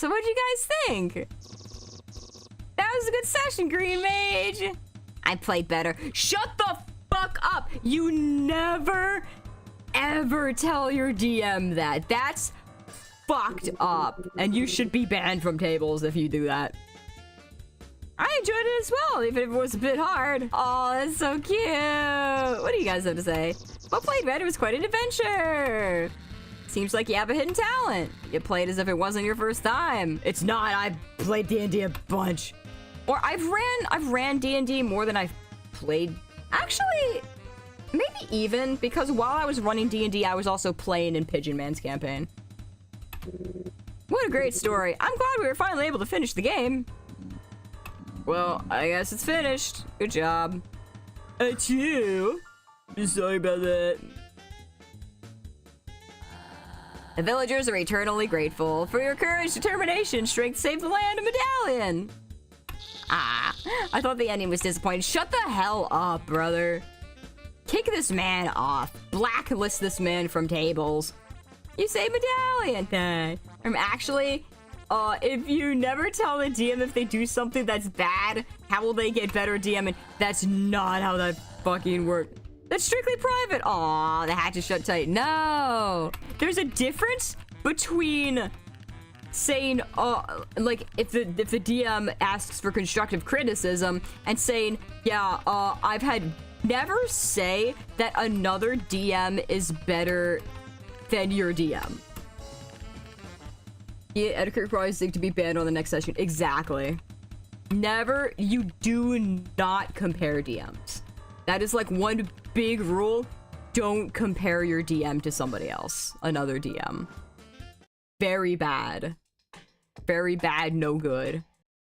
So what'd you guys think? That was a good session, Green Mage. I played better. Shut the fuck up. You never, ever tell your DM that. That's fucked up. And you should be banned from tables if you do that. I enjoyed it as well, even if it was a bit hard. Oh, that's so cute. What do you guys have to say? What played better was quite an adventure. Seems like you have a hidden talent. You played as if it wasn't your first time. It's not. I've played D&D a bunch. Or I've ran D&D more than I've played. Actually, maybe even, because while I was running D&D, I was also playing in Pigeon Man's campaign. What a great story. I'm glad we were finally able to finish the game. Well, I guess it's finished. Good job. Achoo. Sorry about that. The villagers are eternally grateful for your courage, determination, strength to save the land, and medallion. Ah, I thought the ending was disappointing. Shut the hell up, brother. Kick this man off. Blacklist this man from tables. You say medallion. Actually, if you never tell the DM if they do something that's bad, how will they get better DMing? That's not how that fucking works. That's strictly private. Aw, the hatch is shut tight. No. There's a difference between saying, like, if the DM asks for constructive criticism and saying, yeah, I've had... Never say that another DM is better than your DM. Yeah, etiquette probably seek to be banned on the next session. Exactly. Never, you do not compare DMs. That is like one big rule. Don't compare your DM to somebody else. Another DM. Very bad. Very bad, no good.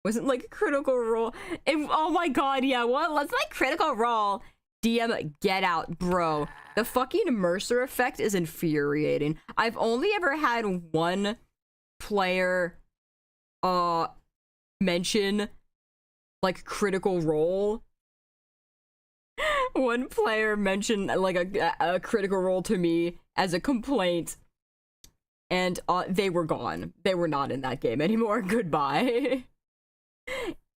Wasn't like a critical role. Oh my god, yeah, what? Let's like critical role. DM, get out, bro. The fucking Mercer effect is infuriating. I've only ever had one player mention like critical role. One player mentioned like a critical role to me as a complaint, and they were gone. They were not in that game anymore. Goodbye.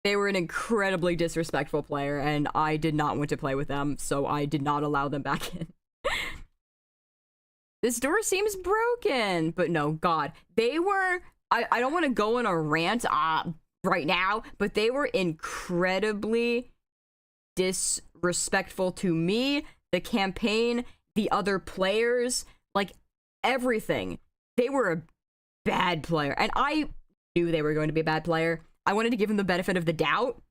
They were an incredibly disrespectful player, and I did not want to play with them, so I did not allow them back in. This door seems broken, but no, God. They were... I don't want to go on a rant right now, but they were incredibly disrespectful to me, the campaign, the other players, like, everything. They were a bad player, and I knew they were going to be a bad player. I wanted to give them the benefit of the doubt,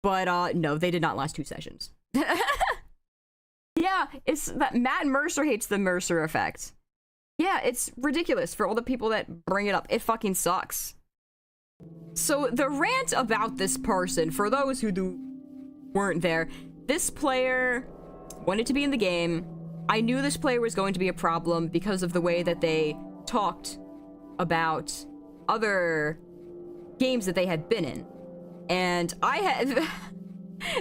but no, they did not last 2 sessions. Yeah, it's that Matt Mercer hates the Mercer effect. Yeah, it's ridiculous for all the people that bring it up. It fucking sucks. So the rant about this person, for those who weren't there, this player wanted to be in the game. I knew this player was going to be a problem because of the way that they talked about other games that they had been in, and I had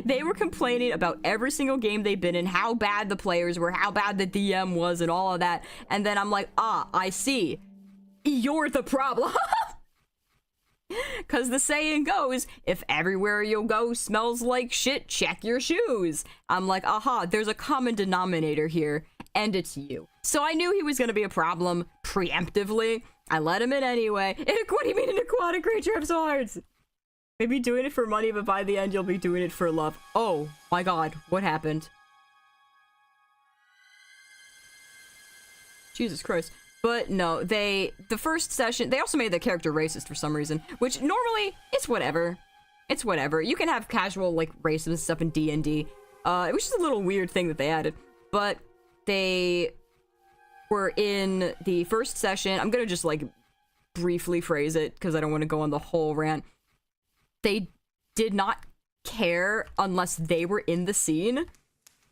they were complaining about every single game they've been in, how bad the players were, how bad the DM was, and all of that. And then I'm like, I see, you're the problem. Because the saying goes, if everywhere you'll go smells like shit, check your shoes. I'm like, aha, there's a common denominator here, and it's you. So I knew he was going to be a problem preemptively. I let him in anyway. What do you mean an aquatic creature of swords? Maybe doing it for money, but by the end you'll be doing it for love. Oh my god, what happened? Jesus Christ. But no, the first session, they also made the character racist for some reason, which normally, it's whatever. It's whatever. You can have casual, like, racism stuff in D&D. It was just a little weird thing that they added. But they were in the first session. I'm gonna just, like, briefly phrase it, because I don't want to go on the whole rant. They did not care unless they were in the scene.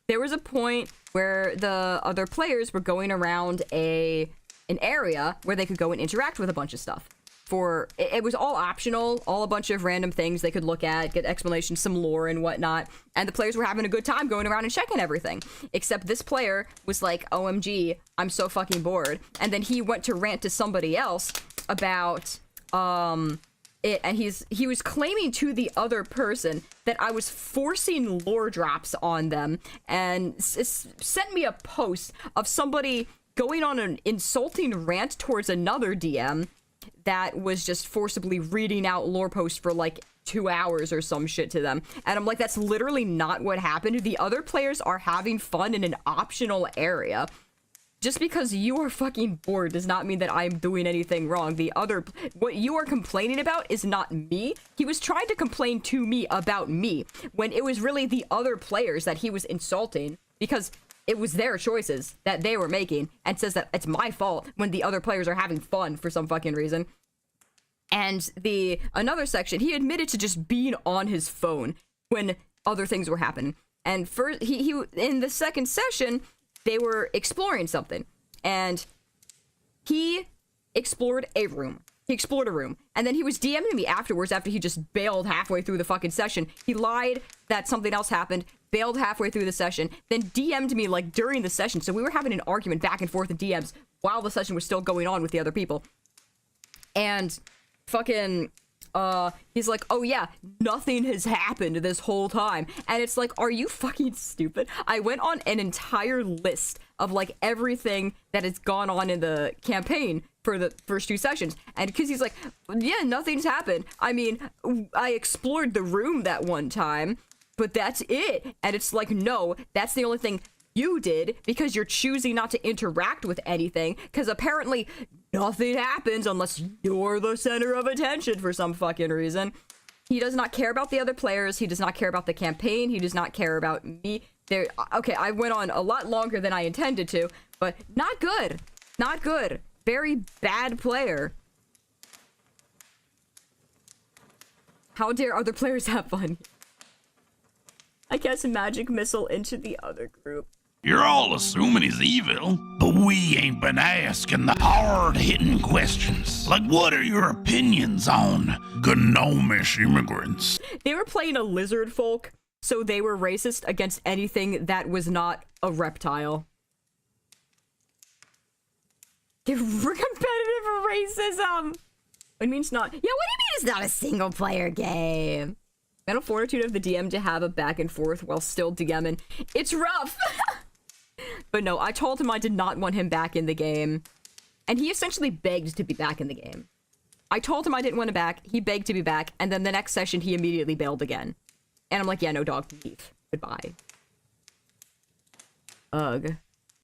There was a point where the other players were going around an area where they could go and interact with a bunch of stuff. It was all optional, all a bunch of random things they could look at, get explanations, some lore and whatnot, and the players were having a good time going around and checking everything. Except this player was like, OMG, I'm so fucking bored. And then he went to rant to somebody else about and he was claiming to the other person that I was forcing lore drops on them, and sent me a post of somebody going on an insulting rant towards another DM that was just forcibly reading out lore posts for like 2 hours or some shit to them. And I'm like, that's literally not what happened. The other players are having fun in an optional area. Just because you are fucking bored does not mean that I'm doing anything wrong. What you are complaining about is not me. He was trying to complain to me about me when it was really the other players that he was insulting, because it was their choices that they were making, and says that it's my fault when the other players are having fun for some fucking reason. And another section, he admitted to just being on his phone when other things were happening. And first, he in the second session, they were exploring something, and he explored a room. He explored a room, and then he was DMing me afterwards after he just bailed halfway through the fucking session. He lied that something else happened, bailed halfway through the session, then DM'd me like during the session. So we were having an argument back and forth in DMs while the session was still going on with the other people. And fucking he's like, oh yeah, nothing has happened this whole time. And it's like, are you fucking stupid? I went on an entire list of like everything that has gone on in the campaign for the first 2 sessions, and because he's like, yeah, nothing's happened. I mean, I explored the room that one time, but that's it. And it's like, no, that's the only thing you did, because you're choosing not to interact with anything, because apparently nothing happens unless you're the center of attention for some fucking reason. He does not care about the other players. He does not care about the campaign. He does not care about me. Okay, I went on a lot longer than I intended to, but not good. Not good. Very bad player. How dare other players have fun? I cast a magic missile into the other group. You're all assuming he's evil, but we ain't been asking the hard-hitting questions. Like, what are your opinions on gnomish immigrants? They were playing a lizard folk, so they were racist against anything that was not a reptile. They were competitive racism! It means not. Yeah, what do you mean it's not a single-player game? Mental fortitude of the DM to have a back and forth while still DMing. It's rough! But no, I told him I did not want him back in the game. And he essentially begged to be back in the game. I told him I didn't want him back, he begged to be back, and then the next session he immediately bailed again. And I'm like, yeah, no dog, leave. Goodbye. Ugh.